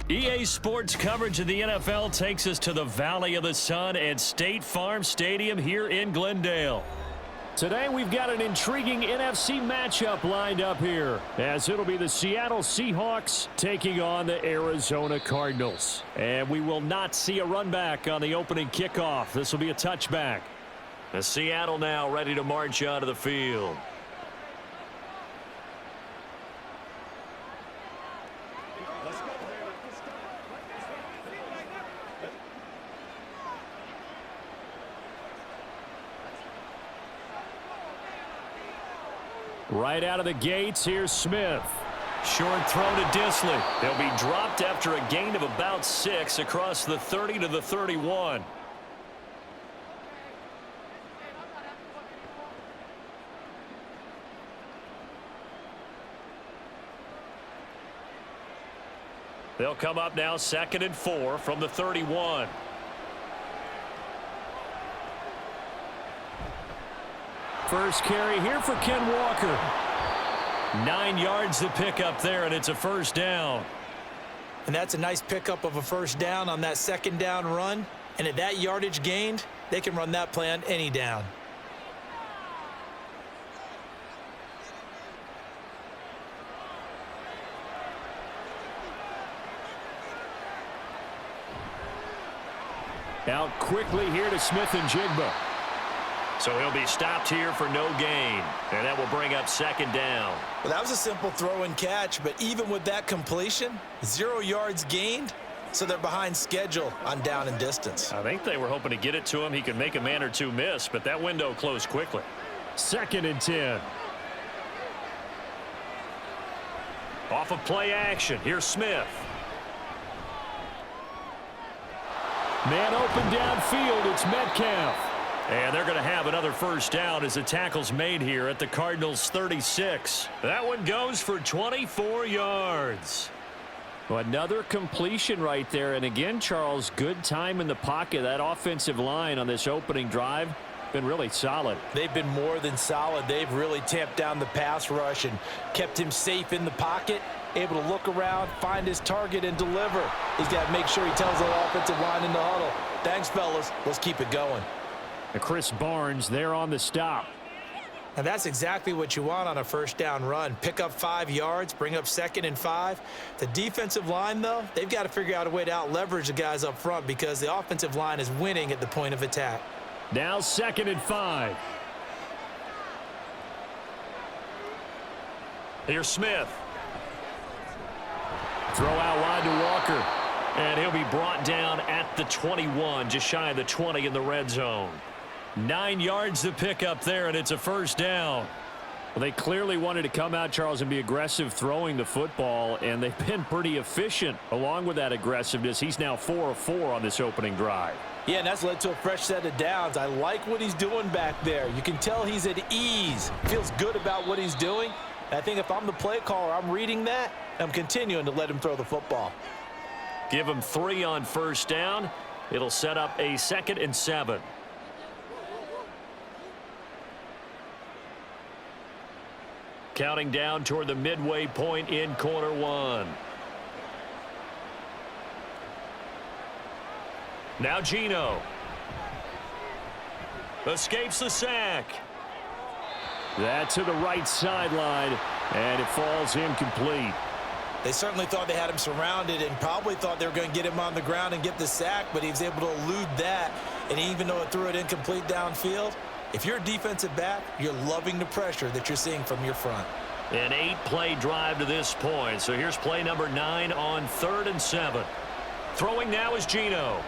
EA Sports coverage of the NFL takes us to the Valley of the Sun at State Farm Stadium here in Glendale. Today we've got an intriguing NFC matchup lined up here, as it'll be the Seattle Seahawks taking on the Arizona Cardinals. And we will not see a run back on the opening kickoff. This will be a touchback. The Seattle now ready to march onto the field. Right out of the gates, here's Smith. Short throw to Disley. They'll be dropped after a gain of about 6 across the 30 to the 31. They'll come up now 2nd and 4 from the 31. First carry here for Ken Walker. 9 yards to pick up there, and it's a first down. And that's a nice pickup of a first down on that second down run. And at that yardage gained, they can run that play on any down. Out quickly here to Smith and Jigba. So he'll be stopped here for no gain. And that will bring up 2nd down. Well, that was a simple throw and catch, but even with that completion, 0 yards gained, so they're behind schedule on down and distance. I think they were hoping to get it to him. He could make a man or two miss, but that window closed quickly. 2nd and 10. Off of play action. Here's Smith. Man open downfield. It's Metcalf. And they're going to have another first down as the tackle's made here at the Cardinals' 36. That one goes for 24 yards. Well, another completion right there. And again, Charles, good time in the pocket. That offensive line on this opening drive been really solid. They've been more than solid. They've really tamped down the pass rush and kept him safe in the pocket, able to look around, find his target, and deliver. He's got to make sure he tells the offensive line in the huddle, thanks, fellas. Let's keep it going. And Chris Barnes there on the stop. And that's exactly what you want on a first down run. Pick up 5 yards, bring up 2nd and 5. The defensive line, though, they've got to figure out a way to out-leverage the guys up front because the offensive line is winning at the point of attack. Now 2nd and 5. Here's Smith. Throw out wide to Walker. And he'll be brought down at the 21, just shy of the 20 in the red zone. 9 yards to pick up there, and it's a first down. Well, they clearly wanted to come out, Charles, and be aggressive throwing the football, and they've been pretty efficient along with that aggressiveness. He's now 4 of 4 on this opening drive. Yeah, and that's led to a fresh set of downs. I like what he's doing back there. You can tell he's at ease. Feels good about what he's doing. And I think if I'm the play caller, I'm reading that, I'm continuing to let him throw the football. Give him 3 on first down. It'll set up a 2nd and 7. Counting down toward the midway point in quarter 1. Now Geno. Escapes the sack. That to the right sideline, and it falls incomplete. They certainly thought they had him surrounded and probably thought they were going to get him on the ground and get the sack, but he was able to elude that, and even though it threw it incomplete downfield, if you're a defensive back, you're loving the pressure that you're seeing from your front. An 8-play drive to this point. So here's play number 9 on 3rd and 7. Throwing now is Geno.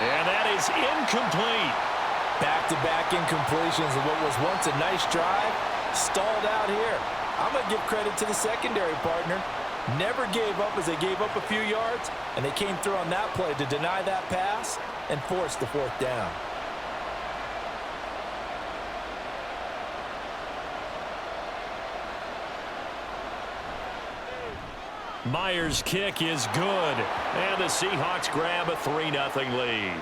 And that is incomplete. Back-to-back incompletions of what was once a nice drive, stalled out here. I'm going to give credit to the secondary partner. Never gave up as they gave up a few yards, and they came through on that play to deny that pass and force the 4th down. Myers' kick is good, and the Seahawks grab a 3-0 lead.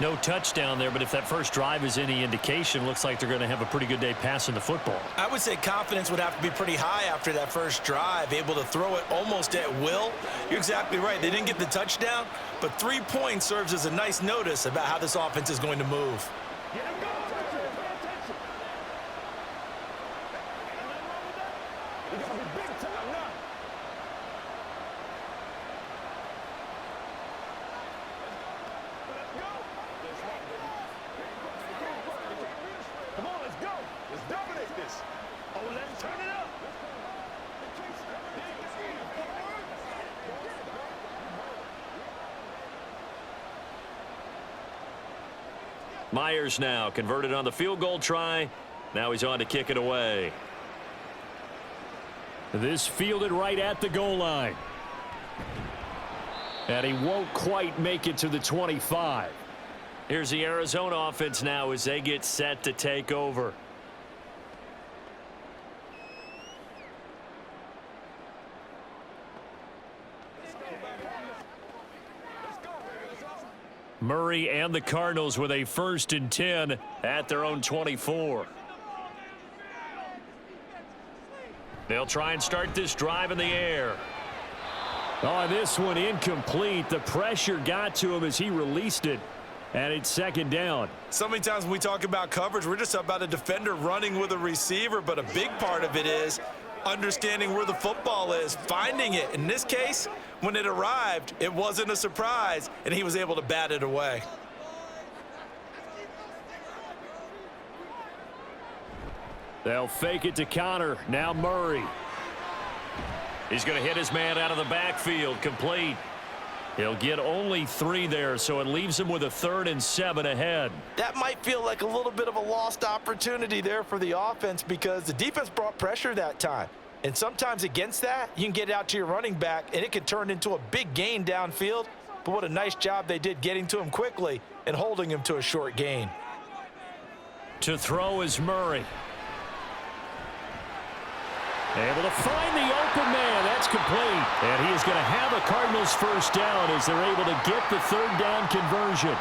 No touchdown there, but if that first drive is any indication, looks like they're going to have a pretty good day passing the football. I would say confidence would have to be pretty high after that first drive, able to throw it almost at will. You're exactly right. They didn't get the touchdown, but 3 points serves as a nice notice about how this offense is going to move. Myers now converted on the field goal try. Now he's on to kick it away. This fielded right at the goal line. And he won't quite make it to the 25. Here's the Arizona offense now as they get set to take over. Murray and the Cardinals with a 1st and 10 at their own 24. They'll try and start this drive in the air. Oh, this one incomplete. The pressure got to him as he released it, and it's 2nd down. So many times when we talk about coverage, we're just about a defender running with a receiver, but a big part of it is understanding where the football is, finding it. In this case, when it arrived, it wasn't a surprise, and he was able to bat it away. They'll fake it to Connor. Now Murray. He's going to hit his man out of the backfield. Complete. He'll get only 3 there, so it leaves him with a 3rd and 7 ahead. That might feel like a little bit of a lost opportunity there for the offense because the defense brought pressure that time. And sometimes against that, you can get it out to your running back, and it can turn into a big gain downfield. But what a nice job they did getting to him quickly and holding him to a short gain. To throw is Murray. Able to find the open man. That's complete. And he is going to have a Cardinals 1st down as they're able to get the 3rd down conversion.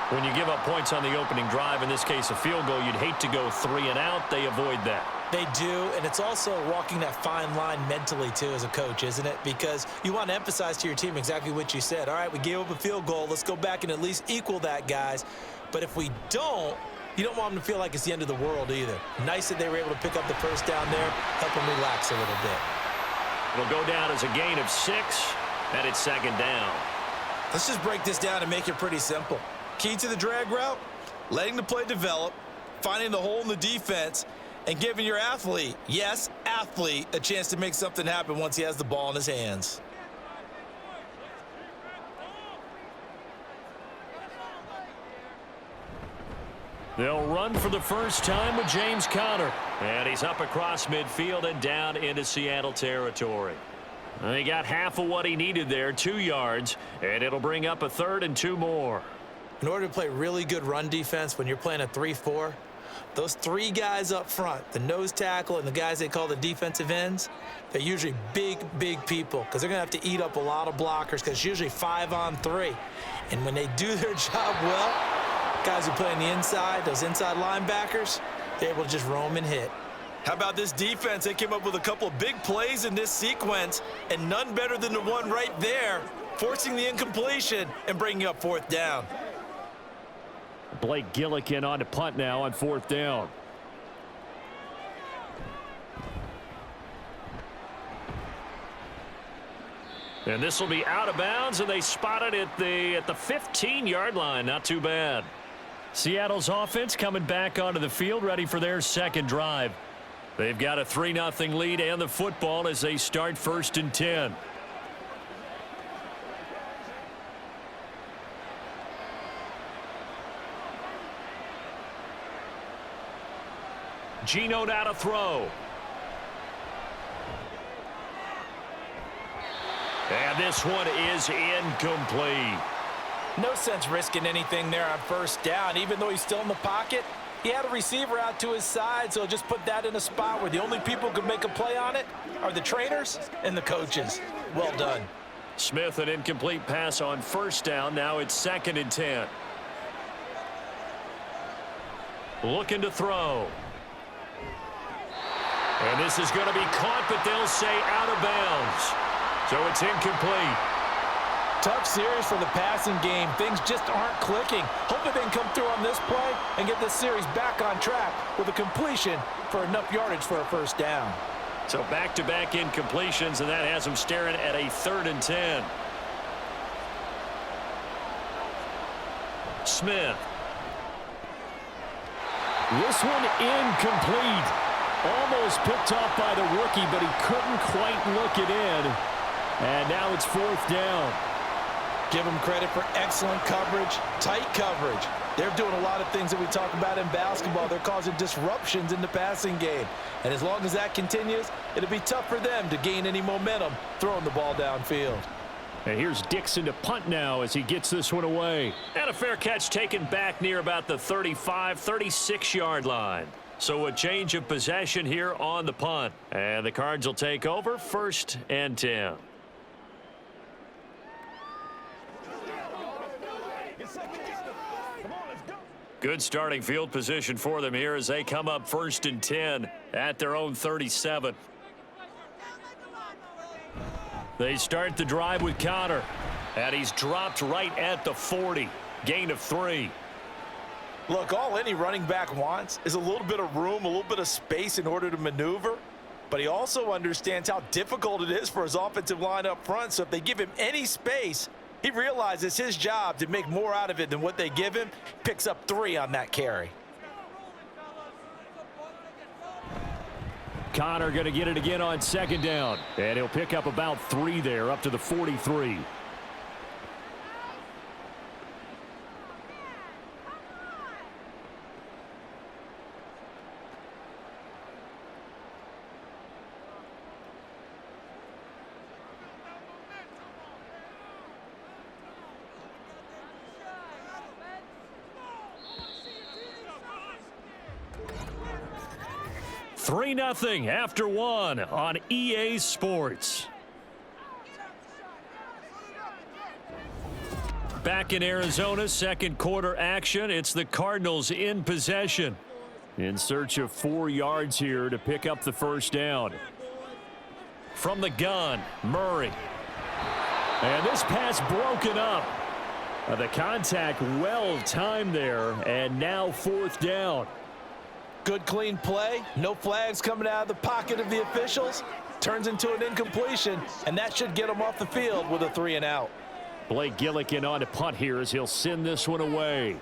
When you give up points on the opening drive, in this case a field goal, you'd hate to go 3 and out. They avoid that. They do, and it's also walking that fine line mentally, too, as a coach, isn't it? Because you want to emphasize to your team exactly what you said. All right, we gave up a field goal. Let's go back and at least equal that, guys. But if we don't, you don't want them to feel like it's the end of the world either. Nice that they were able to pick up the 1st down there, help them relax a little bit. It'll go down as a gain of 6, and it's 2nd down. Let's just break this down and make it pretty simple. Key to the drag route, letting the play develop, finding the hole in the defense, and giving your athlete, yes, athlete, a chance to make something happen once he has the ball in his hands. They'll run for the first time with James Conner. And he's up across midfield and down into Seattle territory. He got half of what he needed there, 2 yards, and it'll bring up a 3rd and 2 more. In order to play really good run defense when you're playing a 3-4, those 3 guys up front, the nose tackle and the guys they call the defensive ends, they're usually big, big people because they're going to have to eat up a lot of blockers because it's usually 5 on 3. And when they do their job well, guys who play on the inside, those inside linebackers, they're able to just roam and hit. How about this defense? They came up with a couple of big plays in this sequence, and none better than the one right there, forcing the incompletion and bringing up 4th down. Blake Gillikin on to punt now on 4th down. And this will be out of bounds, and they spot it at the 15-yard line. Not too bad. Seattle's offense coming back onto the field, ready for their 2nd drive. They've got a 3-0 lead and the football as they start 1st and 10. Geno now to throw. And this one is incomplete. No sense risking anything there on 1st down. Even though he's still in the pocket, he had a receiver out to his side, so just put that in a spot where the only people who could make a play on it are the trainers and the coaches. Well done. Smith, an incomplete pass on 1st down. Now it's 2nd and 10. Looking to throw. And this is going to be caught, but they'll say out of bounds. So it's incomplete. Tough series for the passing game. Things just aren't clicking. Hopefully they can come through on this play and get this series back on track with a completion for enough yardage for a first down. So back-to-back incompletions, and that has them staring at a 3rd and 10. Smith. This one incomplete. Almost picked off by the rookie, but he couldn't quite look it in. And now it's 4th down. Give them credit for excellent coverage, tight coverage. They're doing a lot of things that we talk about in basketball. They're causing disruptions in the passing game. And as long as that continues, it'll be tough for them to gain any momentum throwing the ball downfield. And here's Dixon to punt now as he gets this one away. And a fair catch taken back near about the 35, 36-yard line. So a change of possession here on the punt. And the Cards will take over 1st and 10. Good starting field position for them here as they come up 1st and 10 at their own 37. They start the drive with Connor, and he's dropped right at the 40. Gain of 3. Look, all any running back wants is a little bit of room, a little bit of space in order to maneuver. But he also understands how difficult it is for his offensive line up front. So if they give him any space, he realizes his job to make more out of it than what they give him. Picks up 3 on that carry. Connor going to get it again on 2nd down. And he'll pick up about 3 there, up to the 43. Three 3-0 after 1 on EA Sports. Back in Arizona, 2nd quarter action. It's the Cardinals in possession. In search of 4 yards here to pick up the 1st down. From the gun, Murray. And this pass broken up. The contact well timed there, and now 4th down. Good clean play. No flags coming out of the pocket of the officials. Turns into an incompletion, and that should get him off the field with a 3 and out. Blake Gillikin on to punt here as he'll send this one away.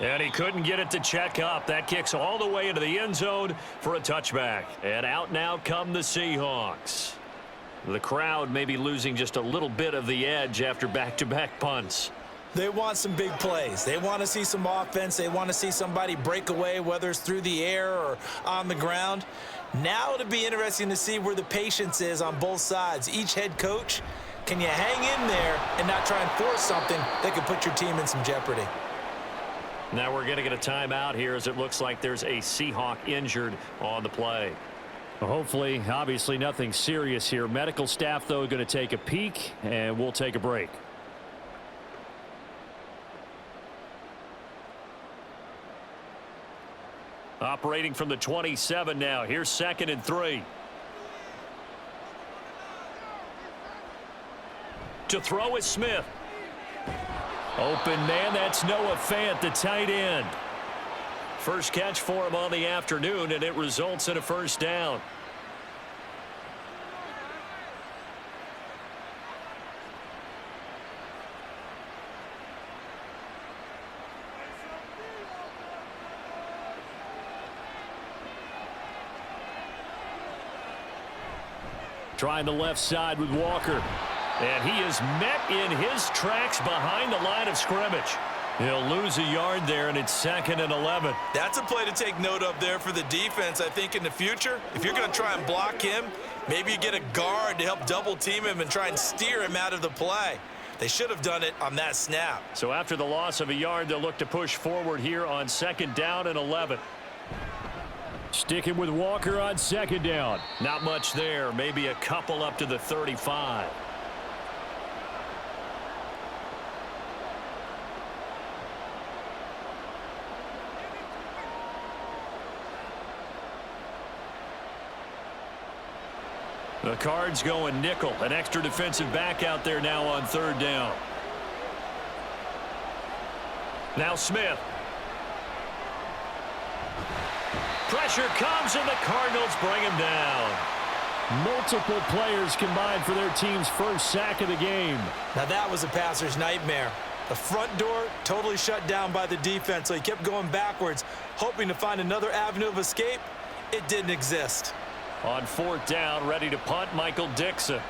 And he couldn't get it to check up. That kicks all the way into the end zone for a touchback. And out now come the Seahawks. The crowd may be losing just a little bit of the edge after back-to-back punts. They want some big plays. They want to see some offense. They want to see somebody break away, whether it's through the air or on the ground. Now it'll be interesting to see where the patience is on both sides. Each head coach, can you hang in there and not try and force something that could put your team in some jeopardy? Now we're going to get a timeout here as it looks like there's a Seahawk injured on the play. Hopefully, obviously nothing serious here. Medical staff, though, going to take a peek, and we'll take a break. Operating from the 27 now. Here's 2nd and 3. To throw is Smith. Open man, that's Noah Fant, the tight end. First catch for him on the afternoon, and it results in a 1st down. Trying the left side with Walker. And he is met in his tracks behind the line of scrimmage. He'll lose a yard there, and it's 2nd and 11. That's a play to take note of there for the defense, I think, in the future. If you're going to try and block him, maybe you get a guard to help double-team him and try and steer him out of the play. They should have done it on that snap. So after the loss of a yard, they'll look to push forward here on 2nd down and 11. Sticking with Walker on 2nd down. Not much there. Maybe a couple up to the 35. The Cards going nickel. An extra defensive back out there now on third down. Now Smith. Pressure comes, and the Cardinals bring him down. Multiple players combined for their team's first sack of the game. Now that was a passer's nightmare. The front door totally shut down by the defense, so he kept going backwards, hoping to find another avenue of escape. It didn't exist. On fourth down, ready to punt, Michael Dixon.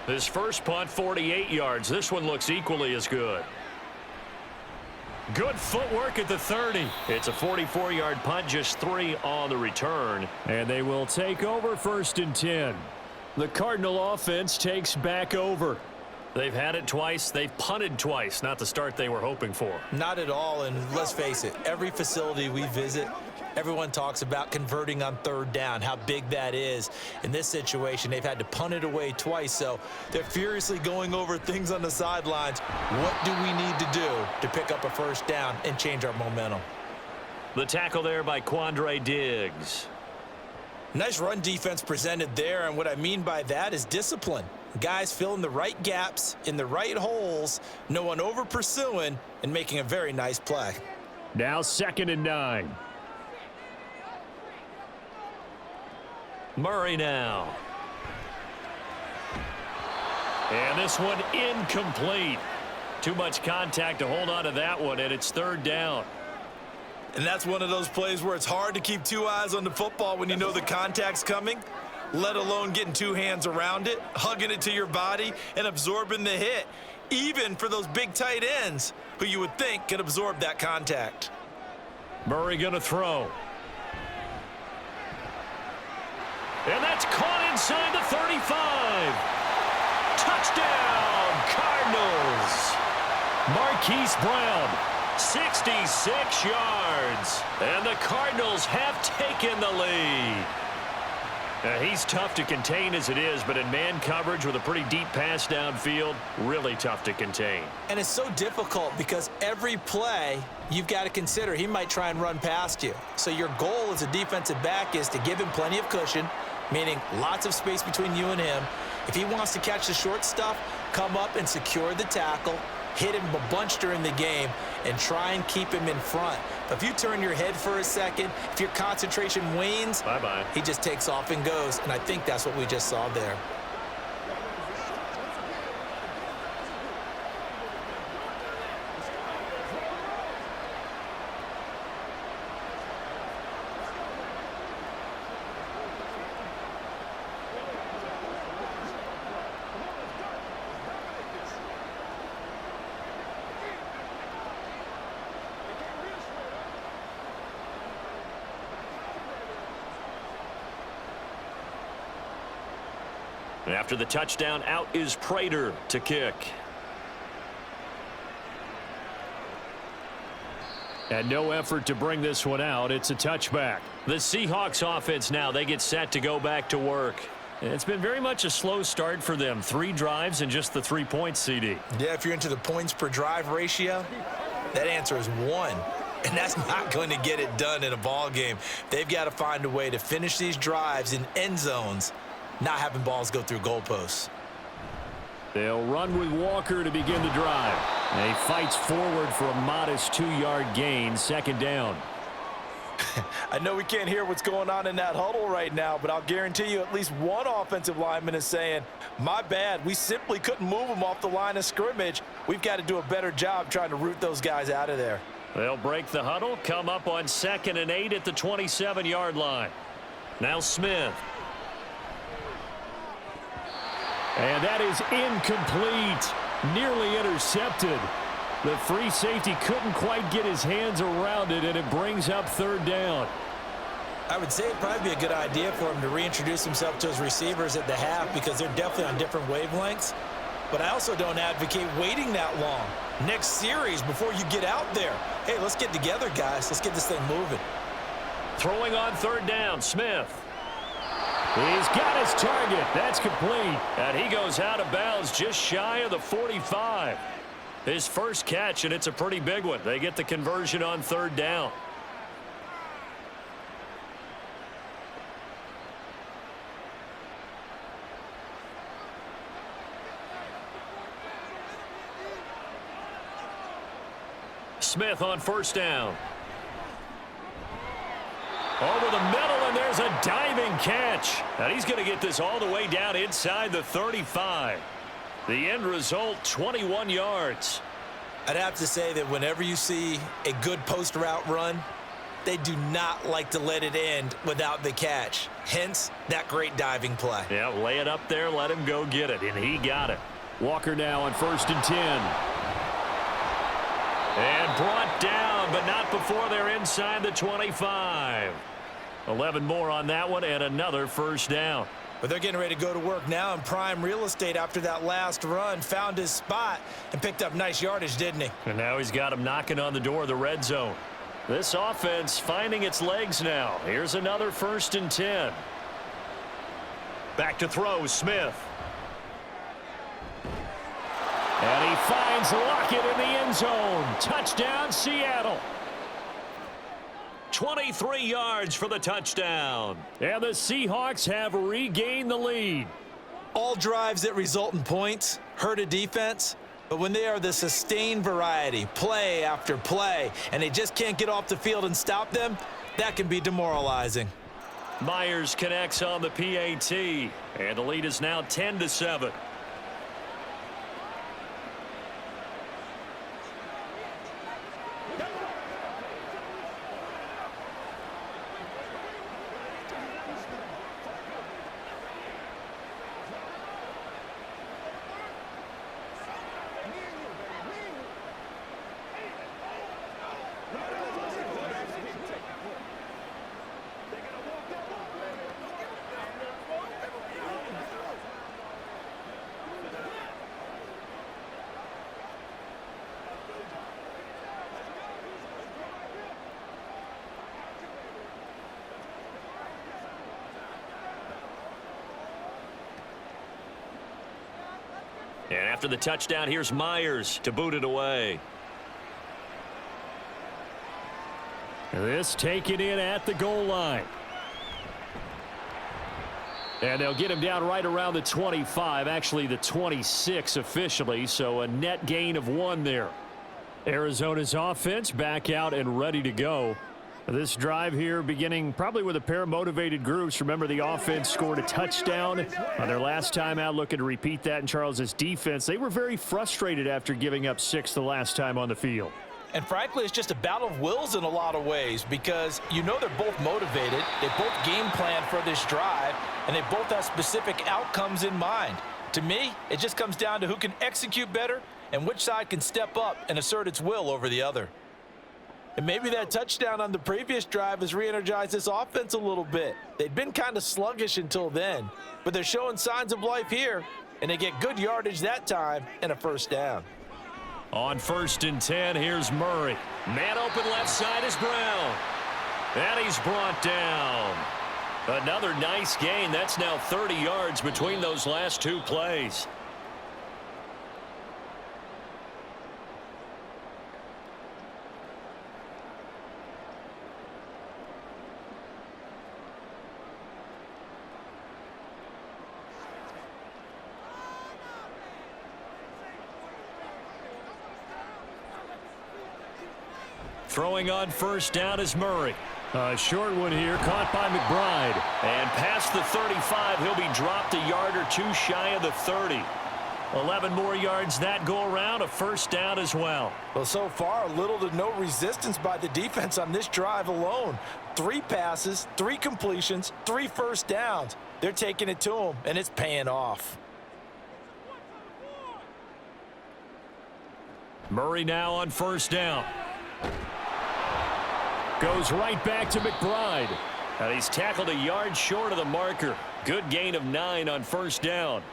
His first punt, 48 yards. This one looks equally as good. Good footwork at the 30. It's a 44-yard punt, just 3 on the return. And they will take over first and 10. The Cardinal offense takes back over. They've had it twice. They've punted twice. Not the start they were hoping for. Not at all, and let's face it, every facility we visit, everyone talks about converting on third down, how big that is. In this situation, they've had to punt it away twice, so they're furiously going over things on the sidelines. What do we need to do to pick up a first down and change our momentum? The tackle there by Quandre Diggs. Nice run defense presented there, and what I mean by that is discipline. Guys filling the right gaps in the right holes, no one over pursuing, and making a very nice play. Now 2nd and 9. Murray now. And this one incomplete. Too much contact to hold on to that one, and it's third down. And that's one of those plays where it's hard to keep 2 eyes on the football when you know the contact's coming, let alone getting 2 hands around it, hugging it to your body, and absorbing the hit, even for those big tight ends who you would think could absorb that contact. Murray going to throw. And that's caught inside the 35. Touchdown, Cardinals. Marquise Brown, 66 yards. And the Cardinals have taken the lead. He's tough to contain as it is, but in man coverage with a pretty deep pass downfield, really tough to contain. And it's so difficult because every play you've got to consider he might try and run past you. So your goal as a defensive back is to give him plenty of cushion, meaning lots of space between you and him. If he wants to catch the short stuff, come up and secure the tackle, hit him a bunch during the game, and try and keep him in front. But if you turn your head for a second, if your concentration wanes, bye-bye, he just takes off and goes, and I think that's what we just saw there. After the touchdown, out is Prater to kick. And no effort to bring this one out. It's a touchback. The Seahawks offense now, they get set to go back to work. It's been very much a slow start for them. 3 drives and just the 3 points, CD. Yeah, if you're into the points per drive ratio, that answer is 1. And that's not going to get it done in a ball game. They've got to find a way to finish these drives in end zones, not having balls go through goalposts. They'll run with Walker to begin the drive. And he fights forward for a modest 2-yard gain, 2nd down. I know we can't hear what's going on in that huddle right now, but I'll guarantee you at least one offensive lineman is saying, my bad, we simply couldn't move them off the line of scrimmage. We've got to do a better job trying to root those guys out of there. They'll break the huddle, come up on 2nd and 8 at the 27-yard line. Now Smith. And that is incomplete. Nearly intercepted. The free safety couldn't quite get his hands around it, and it brings up 3rd down. I would say it'd probably be a good idea for him to reintroduce himself to his receivers at the half because they're definitely on different wavelengths. But I also don't advocate waiting that long. Next series, before you get out there, hey, let's get together, guys. Let's get this thing moving. Throwing on 3rd down, Smith. He's got his target. That's complete. And he goes out of bounds just shy of the 45. His first catch, and it's a pretty big one. They get the conversion on 3rd down. Smith on first down. Over the middle, and there's a diving catch. And he's going to get this all the way down inside the 35. The end result, 21 yards. I'd have to say that whenever you see a good post route run, they do not like to let it end without the catch. Hence, that great diving play. Yeah, lay it up there, let him go get it, and he got it. Walker now on 1st and 10. And brought down, but not before they're inside the 25. 11 more on that one, and another first down. But they're getting ready to go to work now in prime real estate after that last run. Found his spot and picked up nice yardage, didn't he? And now he's got him knocking on the door of the red zone. This offense finding its legs now. Here's another 1st and 10. Back to throw, Smith. And he finds Lockett in the end zone. Touchdown, Seattle. 23 yards for the touchdown. And the Seahawks have regained the lead. All drives that result in points hurt a defense, but when they are the sustained variety, play after play, and they just can't get off the field and stop them, that can be demoralizing. Myers connects on the PAT, and the lead is now 10-7. And after the touchdown, here's Myers to boot it away. This taken in at the goal line. And they'll get him down right around the 25, actually the 26 officially, so a net gain of 1 there. Arizona's offense back out and ready to go. This drive here beginning probably with a pair of motivated groups. Remember, the offense scored a touchdown on their last time out, looking to repeat that in Charles's defense. They were very frustrated after giving up 6 the last time on the field. And frankly, it's just a battle of wills in a lot of ways because you know they're both motivated. They both game plan for this drive, and they both have specific outcomes in mind. To me, it just comes down to who can execute better and which side can step up and assert its will over the other. And maybe that touchdown on the previous drive has re-energized this offense a little bit. They'd been kind of sluggish until then, but they're showing signs of life here, and they get good yardage that time and a first down. On 1st and 10, here's Murray. Man open left side is Brown. And he's brought down. Another nice gain. That's now 30 yards between those last 2 plays. Throwing on first down is Murray. A short one here, caught by McBride. And past the 35, he'll be dropped a yard or 2 shy of the 30. 11 more yards that go around, a first down as well. Well, so far, little to no resistance by the defense on this drive alone. 3 passes, 3 completions, 3 first downs. They're taking it to them, and it's paying off. Murray now on first down. Goes right back to McBride. And he's tackled a yard short of the marker. Good gain of 9 on first down.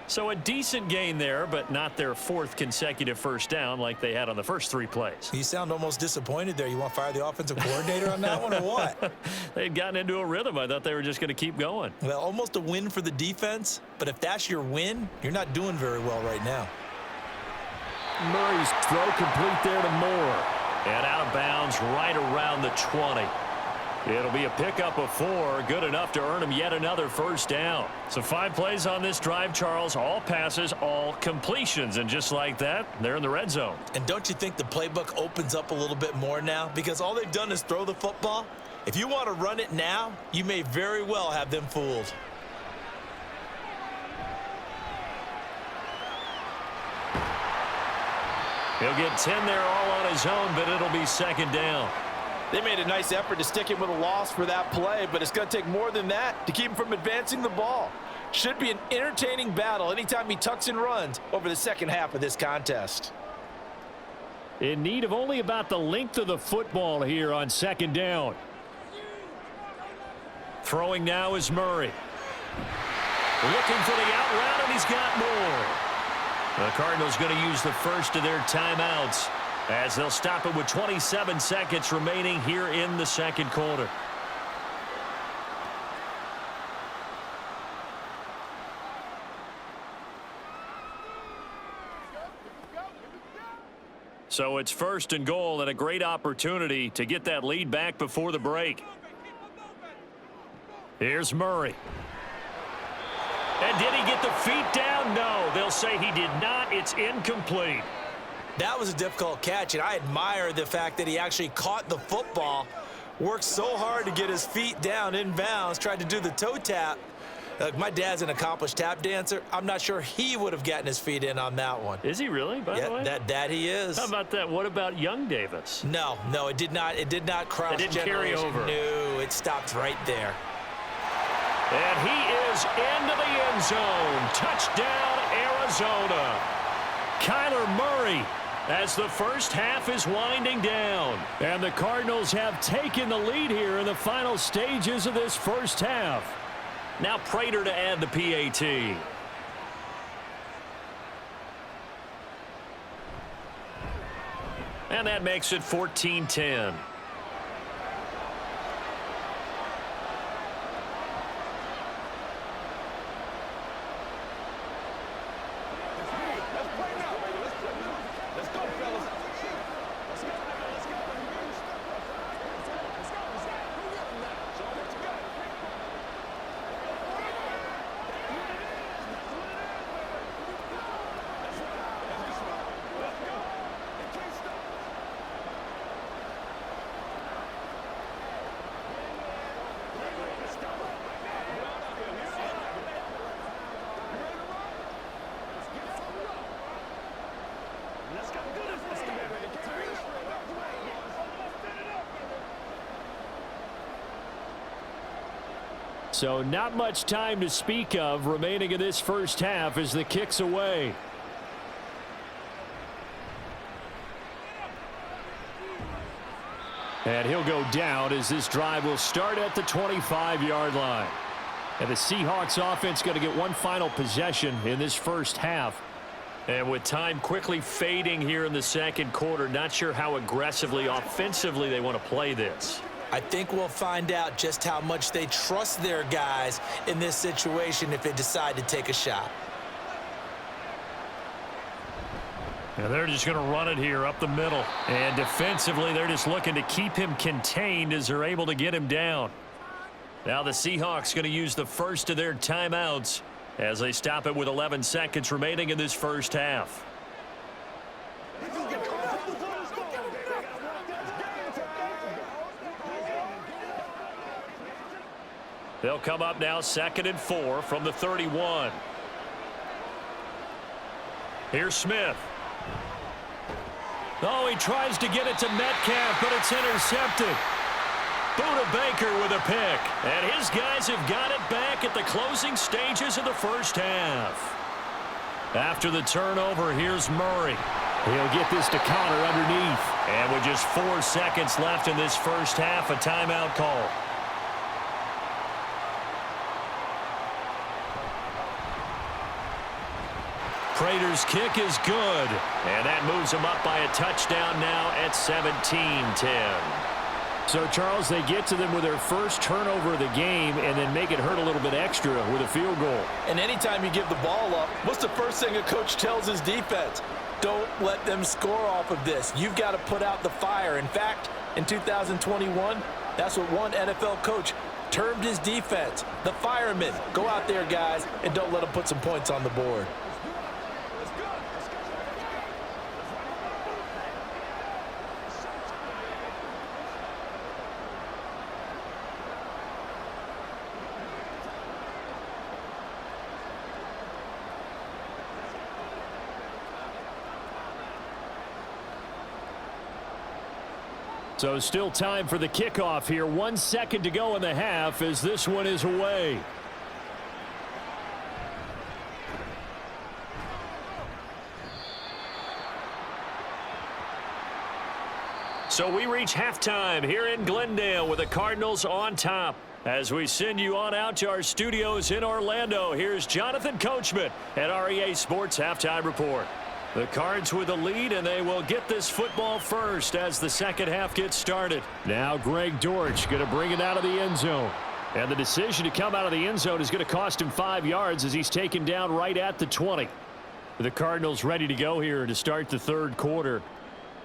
So a decent gain there, but not their 4th consecutive first down like they had on the first 3 plays. You sound almost disappointed there. You want to fire the offensive coordinator on that one or what? They had gotten into a rhythm. I thought they were just going to keep going. Well, almost a win for the defense, but if that's your win, you're not doing very well right now. Murray's throw complete there to Moore. And out of bounds right around the 20. It'll be a pickup of 4, good enough to earn him yet another first down. So 5 plays on this drive, Charles, all passes, all completions. And just like that, they're in the red zone. And don't you think the playbook opens up a little bit more now? Because all they've done is throw the football. If you want to run it now, you may very well have them fooled. He'll get 10 there all on his own, but it'll be second down. They made a nice effort to stick him with a loss for that play, but it's going to take more than that to keep him from advancing the ball. Should be an entertaining battle anytime he tucks and runs over the second half of this contest. In need of only about the length of the football here on second down. Throwing now is Murray. Looking for the out route, and he's got more. The Cardinals going to use the first of their timeouts as they'll stop it with 27 seconds remaining here in the second quarter. So it's first and goal, and a great opportunity to get that lead back before the break. Here's Murray. And did he get the feet down? No, they'll say he did not. It's incomplete. That was a difficult catch, and I admire the fact that he actually caught the football, worked so hard to get his feet down in bounds, tried to do the toe tap. My dad's an accomplished tap dancer. I'm not sure he would have gotten his feet in on that one. Is he really, by the way? That he is. How about that? What about young Davis? No, it did not. It did not cross. It didn't carry over. No, it stopped right there. And he is into the end zone. Touchdown, Arizona. Kyler Murray, as the first half is winding down. And the Cardinals have taken the lead here in the final stages of this first half. Now Prater to add the PAT. And that makes it 14-10. So not much time to speak of remaining in this first half as the kick's away. And he'll go down as this drive will start at the 25-yard line. And the Seahawks offense going to get one final possession in this first half. And with time quickly fading here in the second quarter, not sure how aggressively, offensively they want to play this. I think we'll find out just how much they trust their guys in this situation if they decide to take a shot. And they're just going to run it here up the middle. And defensively, they're just looking to keep him contained as they're able to get him down. Now the Seahawks going to use the first of their timeouts as they stop it with 11 seconds remaining in this first half. They'll come up now 2nd and 4 from the 31. Here's Smith. Oh, he tries to get it to Metcalf, but it's intercepted. Buda Baker with a pick. And his guys have got it back at the closing stages of the first half. After the turnover, here's Murray. He'll get this to counter underneath. And with just 4 seconds left in this first half, a timeout call. Prater's kick is good, and that moves them up by a touchdown now at 17-10. So, Charles, they get to them with their first turnover of the game and then make it hurt a little bit extra with a field goal. And anytime you give the ball up, what's the first thing a coach tells his defense? Don't let them score off of this. You've got to put out the fire. In fact, in 2021, that's what one NFL coach termed his defense, the firemen. Go out there, guys, and don't let them put some points on the board. So still time for the kickoff here. 1 second to go in the half as this one is away. So we reach halftime here in Glendale with the Cardinals on top. As we send you on out to our studios in Orlando, here's Jonathan Coachman at REA Sports Halftime Report. The Cards with the lead, and they will get this football first as the second half gets started. Now Greg Dortch going to bring it out of the end zone. And the decision to come out of the end zone is going to cost him 5 yards as he's taken down right at the 20. The Cardinals ready to go here to start the third quarter.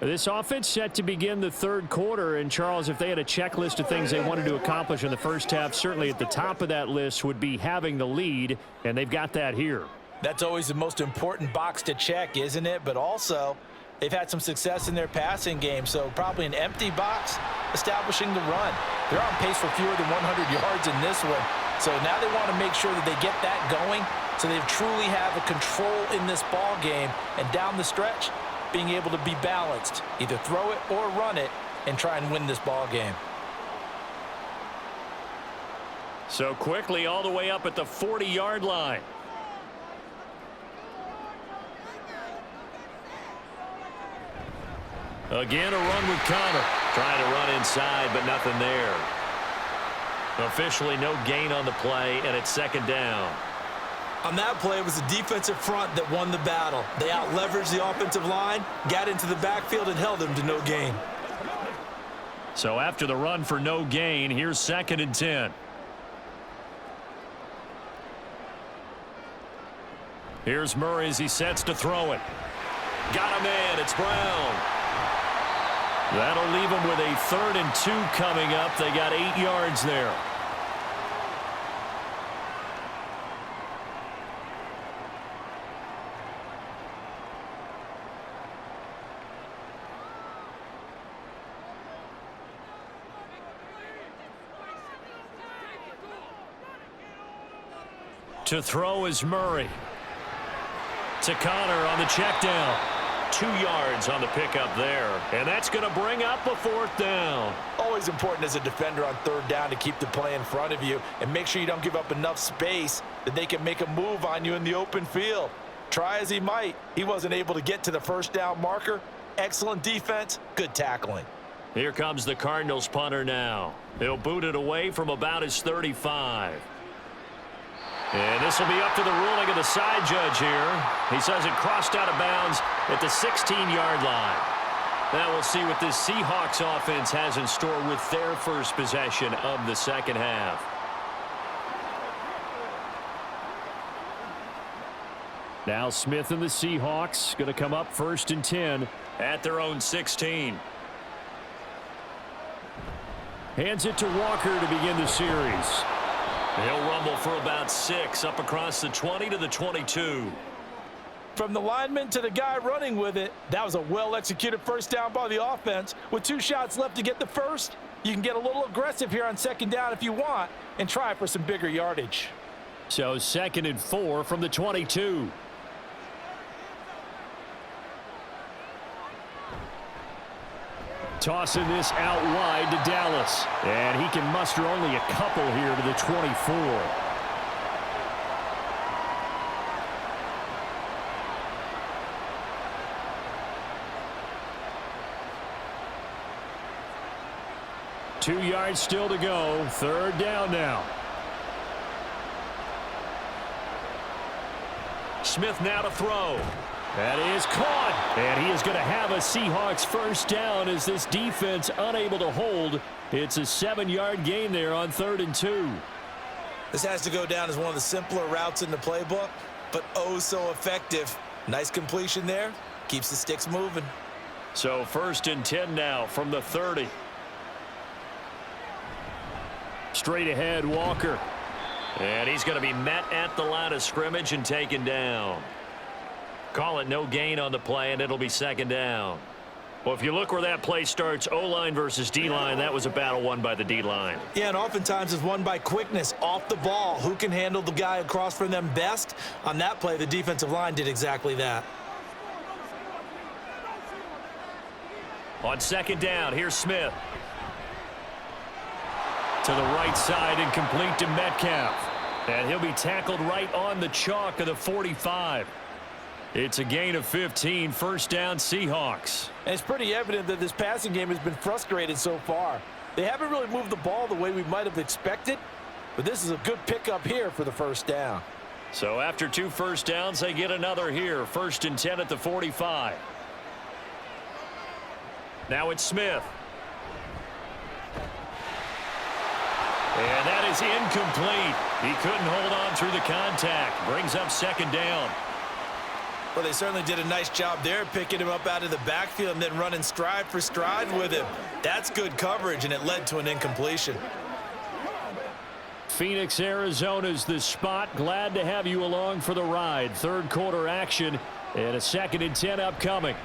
This offense set to begin the third quarter. And, Charles, if they had a checklist of things they wanted to accomplish in the first half, certainly at the top of that list would be having the lead, and they've got that here. That's always the most important box to check, isn't it? But also, they've had some success in their passing game, so probably an empty box establishing the run. They're on pace for fewer than 100 yards in this one, so now they want to make sure that they get that going so they truly have a control in this ball game, and down the stretch, being able to be balanced, either throw it or run it, and try and win this ball game. So quickly all the way up at the 40-yard line. Again, a run with Connor. Trying to run inside, but nothing there. Officially no gain on the play, and it's second down. On that play, it was the defensive front that won the battle. They out-leveraged the offensive line, got into the backfield, and held them to no gain. So after the run for no gain, here's 2nd and 10. Here's Murray as he sets to throw it. Got a man. It's Brown. That'll leave them with a 3rd and 2 coming up. They got 8 yards there. To throw is Murray. To Connor on the check down. 2 yards on the pickup there. And that's going to bring up a 4th down. Always important as a defender on 3rd down to keep the play in front of you and make sure you don't give up enough space that they can make a move on you in the open field. Try as he might, he wasn't able to get to the 1st down marker. Excellent defense, good tackling. Here comes the Cardinals punter now. He'll boot it away from about his 35. And this will be up to the ruling of the side judge here. He says it crossed out of bounds at the 16-yard line. Now we'll see what this Seahawks offense has in store with their first possession of the second half. Now Smith and the Seahawks going to come up 1st and 10 at their own 16. Hands it to Walker to begin the series. He'll rumble for about 6 up across the 20 to the 22. From the lineman to the guy running with it, that was a well-executed 1st down by the offense. With 2 shots left to get the first, you can get a little aggressive here on 2nd down if you want and try for some bigger yardage. So 2nd and 4 from the 22. Tossing this out wide to Dallas. And he can muster only a couple here to the 24. Two yards still to go. 3rd down now. Smith now to throw. That is caught, and he is going to have a Seahawks 1st down as this defense unable to hold. It's a 7-yard gain there on 3rd and 2. This has to go down as one of the simpler routes in the playbook, but oh so effective. Nice completion there, Keeps the sticks moving. So 1st and 10 now from the 30. Straight ahead, Walker. And he's going to be met at the line of scrimmage and taken down. Call it no gain on the play, and it'll be 2nd down. Well, if you look where that play starts, O-line versus D-line, that was a battle won by the D-line. Yeah, and oftentimes it's won by quickness off the ball. Who can handle the guy across from them best? On that play, the defensive line did exactly that. On 2nd down, here's Smith. To the right side and complete to Metcalf. And he'll be tackled right on the chalk of the 45. It's a gain of 15, 1st down Seahawks. And it's pretty evident that this passing game has been frustrated so far. They haven't really moved the ball the way we might have expected, but this is a good pickup here for the 1st down. So after 2 first downs, they get another here. 1st and 10 at the 45. Now it's Smith. And that is incomplete. He couldn't hold on through the contact. Brings up 2nd down. Well, they certainly did a nice job there, picking him up out of the backfield and then running stride for stride with him. That's good coverage, and it led to an incompletion. Phoenix, Arizona's the spot. Glad to have you along for the ride. 3rd quarter action and a 2nd and 10 upcoming.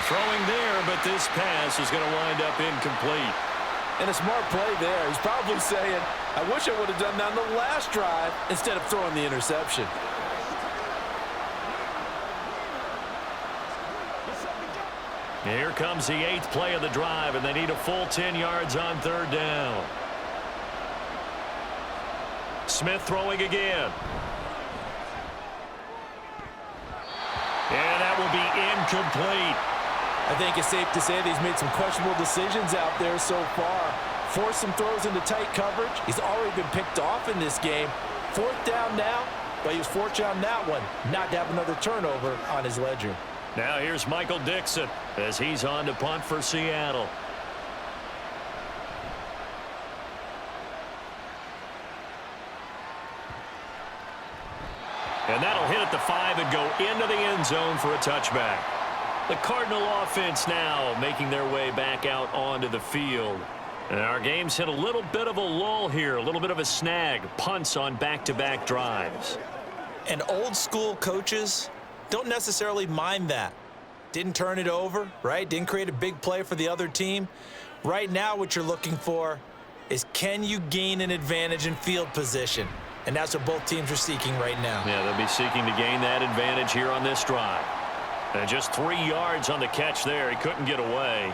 Throwing there, but this pass is going to wind up incomplete. And a smart play there. He's probably saying, I wish I would have done that on the last drive instead of throwing the interception. Here comes the 8th play of the drive, and they need a full 10 yards on 3rd down. Smith throwing again. And that will be incomplete. I think it's safe to say that he's made some questionable decisions out there so far. Forced some throws into tight coverage. He's already been picked off in this game. 4th down now, but he was fortunate on that one not to have another turnover on his ledger. Now here's Michael Dixon as he's on to punt for Seattle. And that'll hit at the 5 and go into the end zone for a touchback. The Cardinal offense now making their way back out onto the field. And our game's hit a little bit of a lull here, a little bit of a snag. Punts on back-to-back drives. And old school coaches don't necessarily mind that. Didn't turn it over, right? Didn't create a big play for the other team. Right now what you're looking for is, can you gain an advantage in field position? And that's what both teams are seeking right now. Yeah, they'll be seeking to gain that advantage here on this drive. And just 3 yards on the catch there. He couldn't get away.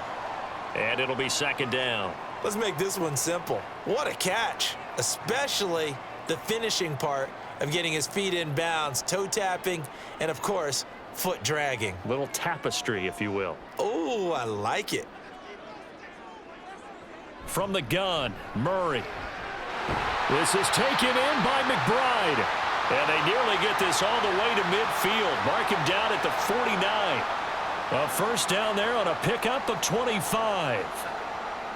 And it'll be 2nd down. Let's make this one simple. What a catch, especially the finishing part of getting his feet in bounds, toe tapping, and of course, foot dragging. Little tapestry, if you will. Oh, I like it. From the gun, Murray. This is taken in by McBride. And they nearly get this all the way to midfield. Mark him down at the 49. A 1st down there on a pickup of 25.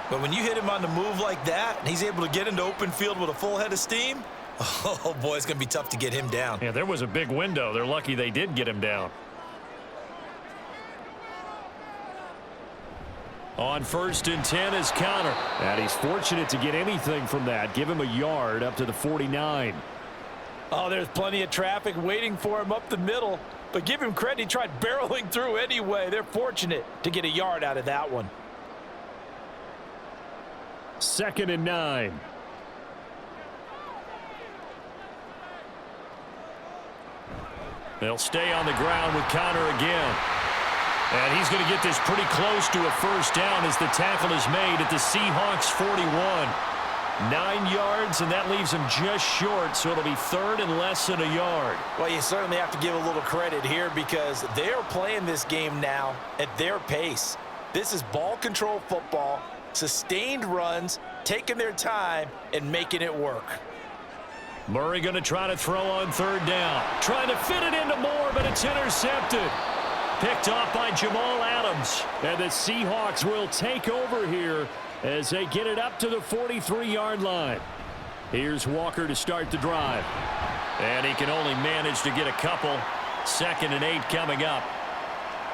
But when you hit him on the move like that, and he's able to get into open field with a full head of steam, oh boy, it's going to be tough to get him down. Yeah, there was a big window. They're lucky they did get him down. On 1st and 10 is Connor. And he's fortunate to get anything from that. Give him a yard up to the 49. Oh, there's plenty of traffic waiting for him up the middle. But give him credit, he tried barreling through anyway. They're fortunate to get a yard out of that one. 2nd and 9. They'll stay on the ground with Connor again. And he's going to get this pretty close to a 1st down as the tackle is made at the Seahawks 41. 9 yards, and that leaves him just short, so it'll be 3rd and less than a yard. Well, you certainly have to give a little credit here because they're playing this game now at their pace. This is ball control football, sustained runs, taking their time, and making it work. Murray going to try to throw on 3rd down. Trying to fit it into Moore, but it's intercepted. Picked off by Jamal Adams. And the Seahawks will take over here as they get it up to the 43-yard line. Here's Walker to start the drive. And he can only manage to get a couple. 2nd and 8 coming up.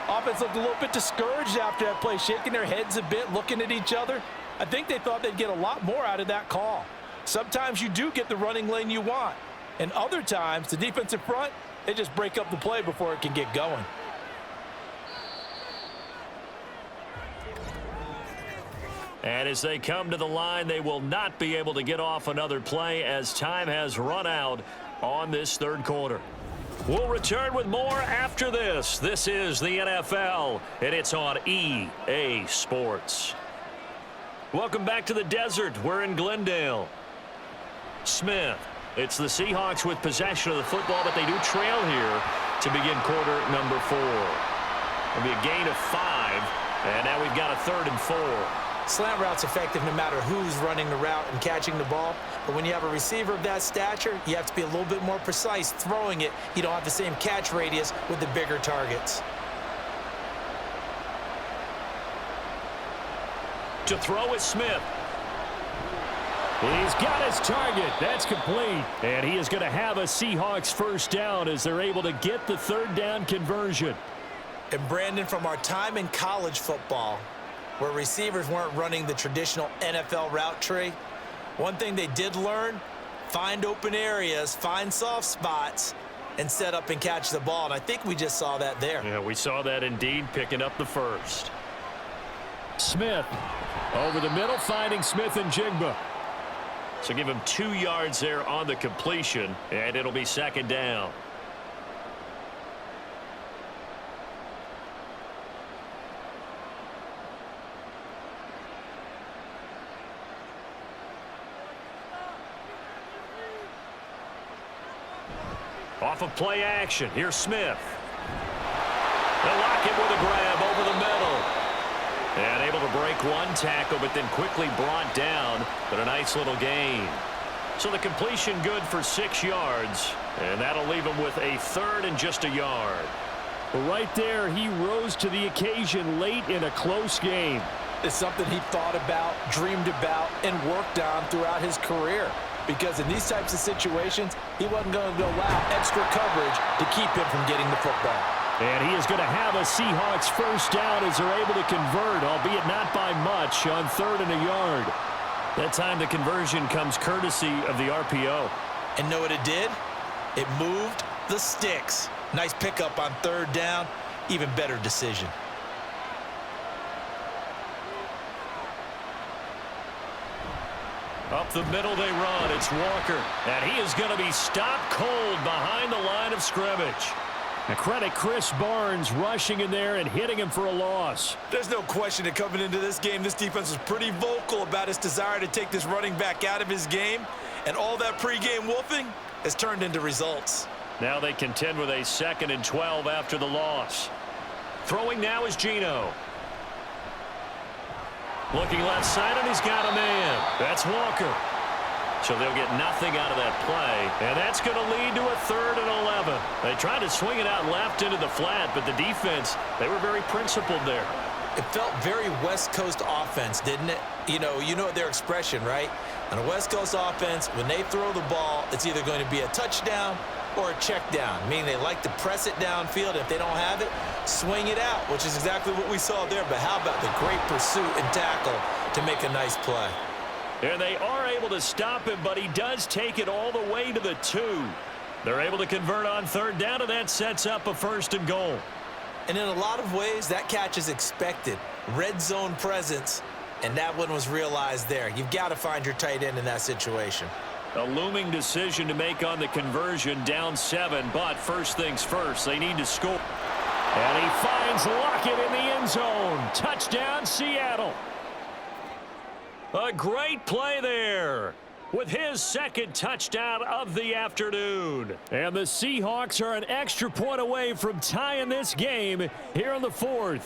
Offense looked a little bit discouraged after that play, shaking their heads a bit, looking at each other. I think they thought they'd get a lot more out of that call. Sometimes you do get the running lane you want, and other times the defensive front, they just break up the play before it can get going. And as they come to the line, they will not be able to get off another play as time has run out on this 3rd quarter. We'll return with more after this. This is the NFL, and it's on EA Sports. Welcome back to the desert. We're in Glendale. Smith. It's the Seahawks with possession of the football, but they do trail here to begin quarter number 4. It'll be a gain of 5, and now we've got a 3rd and 4. Slant route's effective no matter who's running the route and catching the ball. But when you have a receiver of that stature, you have to be a little bit more precise throwing it. You don't have the same catch radius with the bigger targets. To throw is Smith. He's got his target. That's complete. And he is going to have a Seahawks 1st down as they're able to get the 3rd down conversion. And Brandon, from our time in college football, where receivers weren't running the traditional NFL route tree, one thing they did learn, find open areas, find soft spots, and set up and catch the ball. And I think we just saw that there. Yeah, we saw that indeed, picking up the 1st. Smith over the middle, finding Smith and Jigba. So give him 2 yards there on the completion, and it'll be 2nd down. Off of play action, here's Smith. They'll lock him with a grab over the middle. And able to break 1 tackle, but then quickly brought down, but a nice little gain. So the completion good for 6 yards, and that'll leave him with a 3rd and just a yard. Right there, he rose to the occasion late in a close game. It's something he thought about, dreamed about, and worked on throughout his career. Because in these types of situations, he wasn't going to allow extra coverage to keep him from getting the football. And he is going to have a Seahawks 1st down as they're able to convert, albeit not by much, on 3rd and a yard. That time the conversion comes courtesy of the RPO. And know what it did? It moved the sticks. Nice pickup on 3rd down. Even better decision. Up the middle they run. It's Walker. And he is going to be stopped cold behind the line of scrimmage. And credit Chris Barnes rushing in there and hitting him for a loss. There's no question that coming into this game, this defense was pretty vocal about his desire to take this running back out of his game. And all that pregame wolfing has turned into results. Now they contend with a 2nd and 12 after the loss. Throwing now is Geno. Looking left side, and he's got a man. That's Walker. So they'll get nothing out of that play, and that's going to lead to a 3rd and 11. They tried to swing it out left into the flat, but the defense, they were very principled there. It felt very West Coast offense, didn't it? You know their expression, right? On a West Coast offense, when they throw the ball, it's either going to be a touchdown or a check down, meaning they like to press it downfield. If they don't have it, swing it out, which is exactly what we saw there. But how about the great pursuit and tackle to make a nice play? And they are able to stop him, but he does take it all the way to the 2. They're able to convert on 3rd down, and that sets up a 1st and goal. And in a lot of ways, that catch is expected. Red zone presence, and that one was realized there. You've got to find your tight end in that situation. A looming decision to make on the conversion, down 7, but first things first, they need to score. And he finds Lockett in the end zone. Touchdown, Seattle. A great play there with his 2nd touchdown of the afternoon. And the Seahawks are an extra point away from tying this game here in the 4th.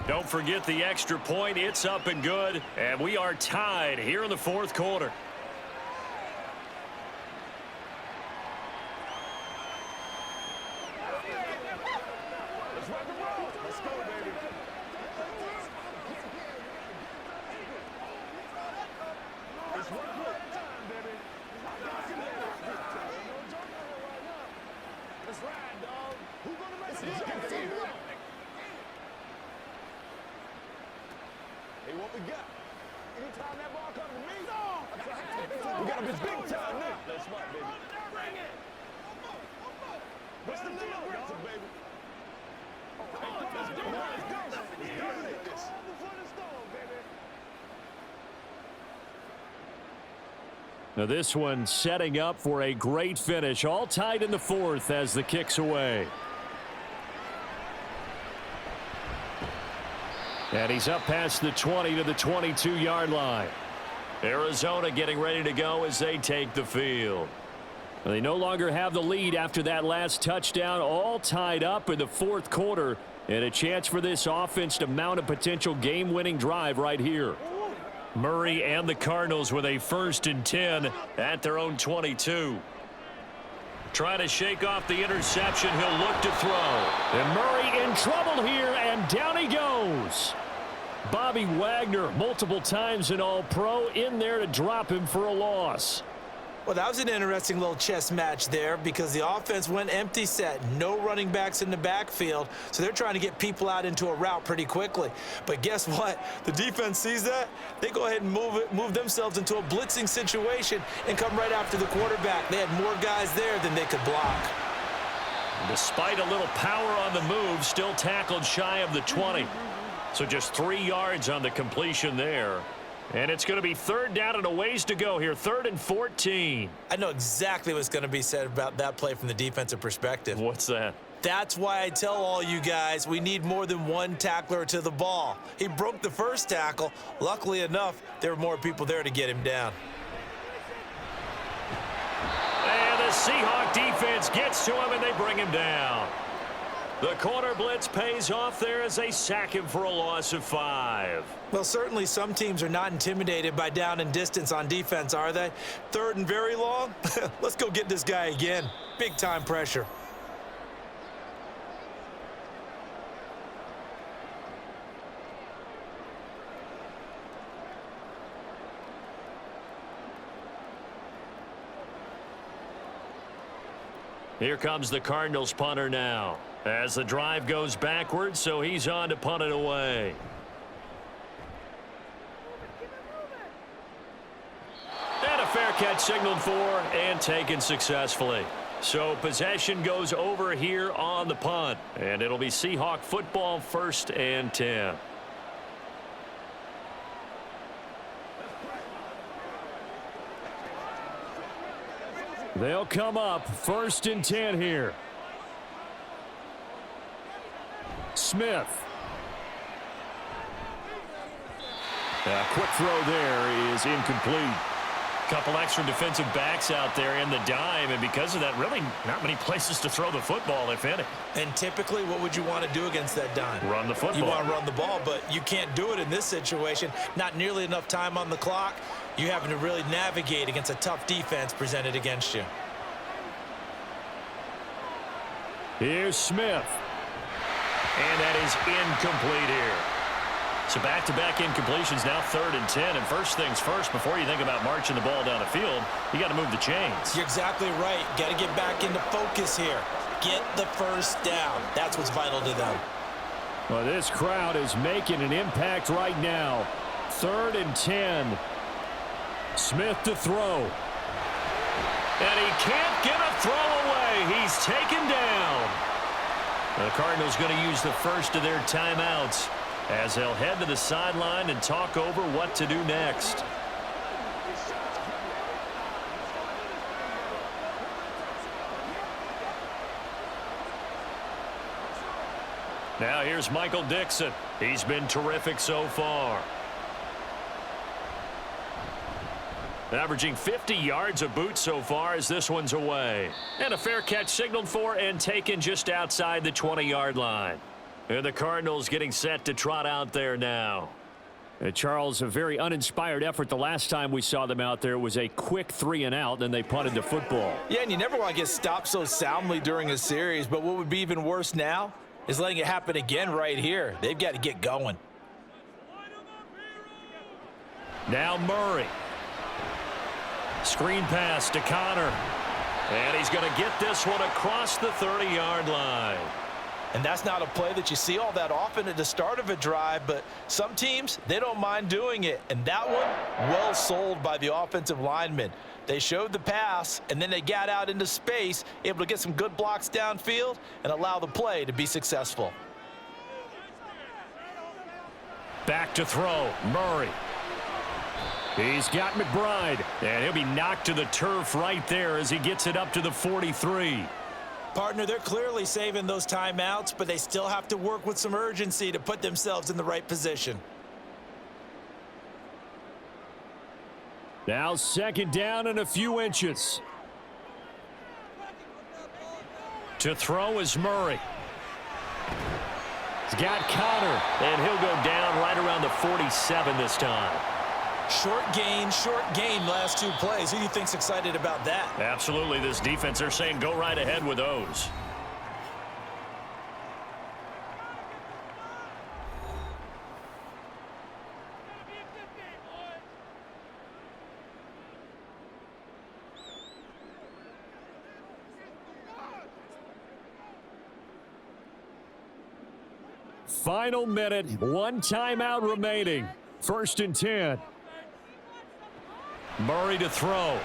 Don't forget the extra point. It's up and good, and we are tied here in the 4th quarter. Hey, what we got? Anytime that ball comes to me, we got to be big time now. That's smart, baby. Bring it. What's the little aggressive, baby? Let's go. Dominate this. Before the storm, baby. Now this one setting up for a great finish. All tied in the fourth as the kick's away. And he's up past the 20 to the 22-yard line. Arizona getting ready to go as they take the field. They no longer have the lead after that last touchdown. All tied up in the fourth quarter. And a chance for this offense to mount a potential game-winning drive right here. Murray and the Cardinals with a 1st and 10 at their own 22. Trying to shake off the interception. He'll look to throw. And Murray in trouble here, and down he goes. Bobby Wagner, multiple times an All-Pro, in there to drop him for a loss. Well, that was an interesting little chess match there because the offense went empty set. No running backs in the backfield, so they're trying to get people out into a route pretty quickly. But guess what? The defense sees that. They go ahead and move themselves into a blitzing situation and come right after the quarterback. They had more guys there than they could block. Despite a little power on the move, still tackled shy of the 20. So just 3 yards on the completion there. And it's going to be 3rd down and a ways to go here. 3rd and 14. I know exactly what's going to be said about that play from the defensive perspective. What's that? That's why I tell all you guys we need more than one tackler to the ball. He broke the first tackle. Luckily enough, there were more people there to get him down. And the Seahawks defense gets to him and they bring him down. The corner blitz pays off there as they sack him for a loss of 5. Well, certainly some teams are not intimidated by down and distance on defense, are they? 3rd and very long? Let's go get this guy again. Big time pressure. Here comes the Cardinals punter now. As the drive goes backwards, so he's on to punt it away. And a fair catch signaled for and taken successfully. So possession goes over here on the punt. And it'll be Seahawk football, 1st and 10. They'll come up 1st and 10 here. Smith. A quick throw there is incomplete. Couple extra defensive backs out there in the dime, and because of that, really not many places to throw the football, if any. And typically, what would you want to do against that dime? Run the football. You want to run the ball, but you can't do it in this situation. Not nearly enough time on the clock. You're having to really navigate against a tough defense presented against you. Here's Smith. And that is incomplete here. So back-to-back incompletions, now 3rd and 10. And first things first, before you think about marching the ball down the field, you got to move the chains. You're exactly right. Got to get back into focus here. Get the first down. That's what's vital to them. Well, this crowd is making an impact right now. 3rd and 10. Smith to throw. And he can't get a throw away. He's taken down. The Cardinals going to use the first of their timeouts as they'll head to the sideline and talk over what to do next. Now here's Michael Dixon. He's been terrific so far. Averaging 50 yards a boot so far as this one's away. And a fair catch signaled for and taken just outside the 20-yard line. And the Cardinals getting set to trot out there now. Charles, a very uninspired effort. The last time we saw them out there was a quick 3 and out, and they punted the football. Yeah, and you never want to get stopped so soundly during a series, but what would be even worse now is letting it happen again right here. They've got to get going. Now Murray. Screen pass to Connor. And he's going to get this one across the 30-yard line. And that's not a play that you see all that often at the start of a drive, but some teams, they don't mind doing it. And that one, well sold by the offensive lineman. They showed the pass, and then they got out into space, able to get some good blocks downfield and allow the play to be successful. Back to throw, Murray. He's got McBride, and he'll be knocked to the turf right there as he gets it up to the 43. Partner, they're clearly saving those timeouts, but they still have to work with some urgency to put themselves in the right position. Now 2nd down and a few inches. To throw is Murray. He's got Connor, and he'll go down right around the 47 this time. Short gain, last 2 plays. Who do you think's excited about that? Absolutely. This defense, they're saying go right ahead with those. Final minute, 1 timeout remaining. 1st and 10. Murray to throw.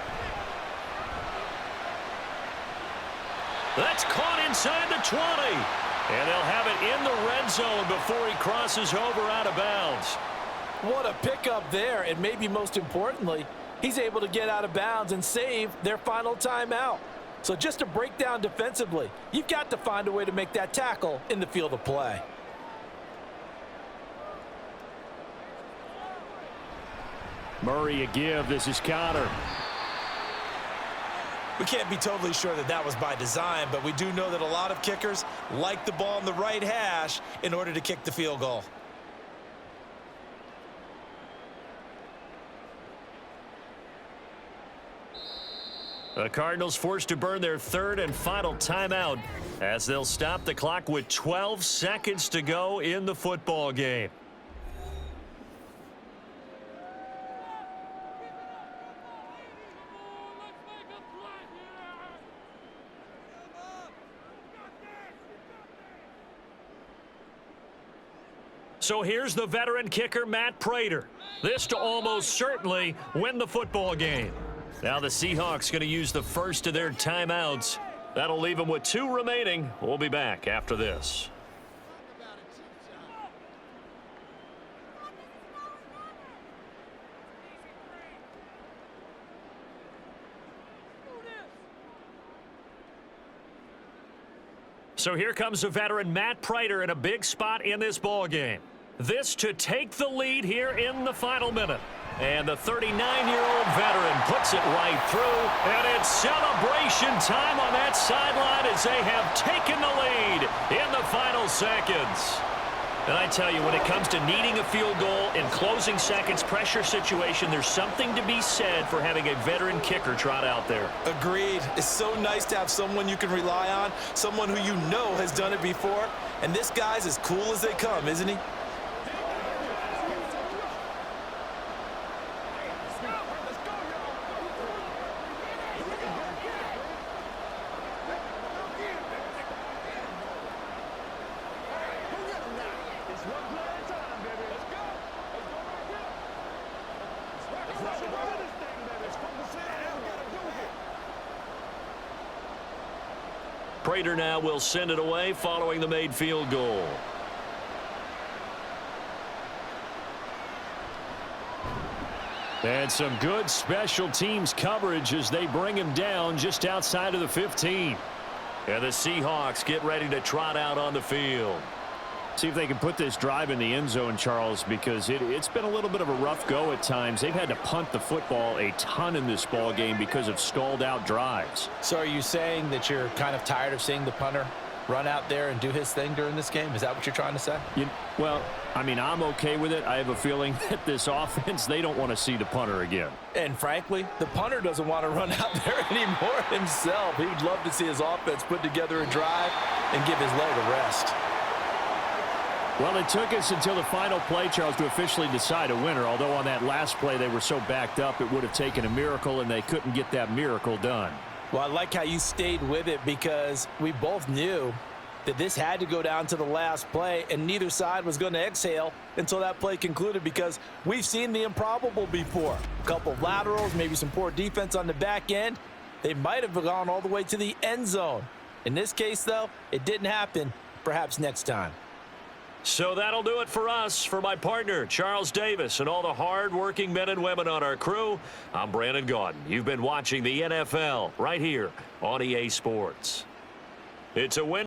That's caught inside the 20. And they'll have it in the red zone before he crosses over out of bounds. What a pickup there, and maybe most importantly, he's able to get out of bounds and save their final timeout. So just to break down defensively, you've got to find a way to make that tackle in the field of play. Murray a give. This is Connor. We can't be totally sure that that was by design, but we do know that a lot of kickers like the ball in the right hash in order to kick the field goal. The Cardinals forced to burn their 3rd and final timeout as they'll stop the clock with 12 seconds to go in the football game. So here's the veteran kicker, Matt Prater. This to almost certainly win the football game. Now the Seahawks going to use the first of their timeouts. That'll leave them with 2 remaining. We'll be back after this. So here comes the veteran Matt Prater in a big spot in this ball game. This to take the lead here in the final minute. And the 39-year-old veteran puts it right through, and it's celebration time on that sideline as they have taken the lead in the final seconds. And I tell you, when it comes to needing a field goal in closing seconds pressure situation, there's something to be said for having a veteran kicker trot out there. Agreed. It's so nice to have someone you can rely on, someone who you know has done it before. And this guy's as cool as they come, isn't he? Prater now will send it away following the made field goal. And some good special teams coverage as they bring him down just outside of the 15. And the Seahawks get ready to trot out on the field. See if they can put this drive in the end zone, Charles, because it's been a little bit of a rough go at times. They've had to punt the football a ton in this ball game because of stalled out drives. So are you saying that you're kind of tired of seeing the punter run out there and do his thing during this game? Is that what you're trying to say? Well, I mean, I'm okay with it. I have a feeling that this offense, they don't want to see the punter again. And frankly, the punter doesn't want to run out there anymore himself. He would love to see his offense put together a drive and give his leg a rest. Well, it took us until the final play, Charles, to officially decide a winner, although on that last play they were so backed up it would have taken a miracle, and they couldn't get that miracle done. Well, I like how you stayed with it because we both knew that this had to go down to the last play, and neither side was going to exhale until that play concluded because we've seen the improbable before. A couple of laterals, maybe some poor defense on the back end. They might have gone all the way to the end zone. In this case, though, it didn't happen. Perhaps next time. So that'll do it for us. For my partner, Charles Davis, and all the hard-working men and women on our crew, I'm Brandon Gaudin. You've been watching the NFL right here on EA Sports. It's a win.